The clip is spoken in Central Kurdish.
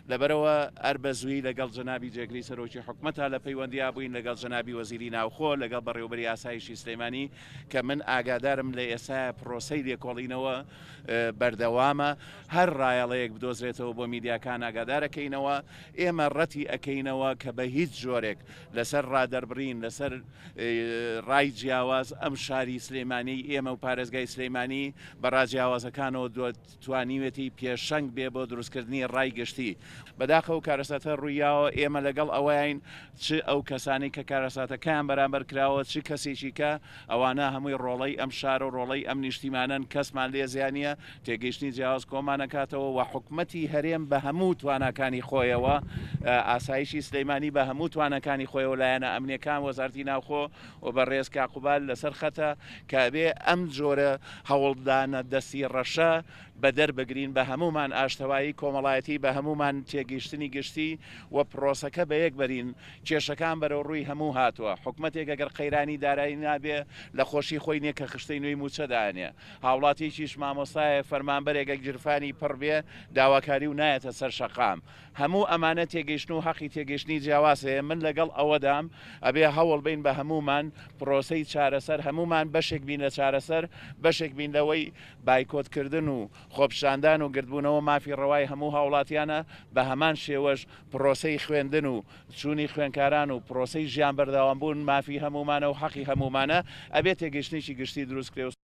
لەبەرەوە ئەر بە زووی لەگەڵ جەنابی جێگری سەرۆکی حکوومەتە لە پەیوەندیا بووین لەگەڵ جەنابی وەزیری ناوخۆ لەگەڵ بەڕێوەبەری ئاسایشی سلەیمانی کە من ئاگادارم لە ئێستا پرۆسەی لێکۆڵینەوە بەردەوامە هەر ڕایەڵەیەک بدۆزرێتەوە بۆ میدیاکان ئاگادارەکەینەوە ئێمە ڕەتی ئەەکەینەوە کە بە هیچ جۆرێک لەسەر ڕادەربڕین لەسەر ڕای جیاواز ئەم شاری سلەیمانی ئێمە و پارێزگای سلەیمانی بە ڕاجیاوازەکانەوە توانیوێتی پێشەنگ بێ بۆ دروستکردنی ڕای گشتی بەداخەوە کارەساتە ڕوویاوە ئێمە لەگەڵ ئەوەین چ ئەو کەسانی کە کارەساتەکان بەرامبەر کراوە چ کەسێکی کە ئەوانە هەمووی ڕۆڵەی ئەم شار و ڕۆڵەی ئەم نیشتیمانن کەسمان لێ زیانیە تێگەیشتنی جیاواز کۆمانەکاتەوە و حکوومەتی هەرێم بە هەموو توانەکانی خۆیەوە ئاسایشی سلەیمانی بە هەموو توانەکانی خۆیەوە لایەنە ئەمنیەکان وەزارەتی ناوخۆ و بەڕێز کاقوبال لەسەر خەتە کابێ ئەم جۆرە هەوڵدانە دەستی ڕەشە بە دەربگرین بە هەمومان ئاشتەوایی کۆمەڵایەتی بە هەمومان تێگەیشتنی گشتی و پرۆسەکە بە یەک بەرین کێشەکان بەرەو ڕووی هەموو هاتووە حکوومەتێک ئەگەر قەیرانی دارایی نابێ لە خۆشی خۆی نییە کە خشتەی نوێی موچەدانێ هاوڵاتیشیش مامۆستایە فەرمانبەرێکە گرفانی پڕ بێ داواکاری و نایەتە سەر شەقام هەموو ئەمانە تێگەیشتن و حەقی تێگەیشتنی جیاوازەیە من لەگەڵ ئەوەدام ئەبێ هەوڵ بین بە هەمومان پرۆسەی چارەسەر هەمومان بەشێک بین لە چارەسەر بەشێک بین لەوەی بایکۆتکردن و خۆپشاندان و گردبوونەوە مافی ڕەوای هەموو هاوڵاتیانە بە هەمان شێوەش پرۆسەی خوێندن و چوونی خوێنکاران و پرۆسەی ژیان بەردەوام بوون مافی هەمومانە و حەقی هەمومانە ئەبێت تێگەیشتنیی گشتی دروستکرێ و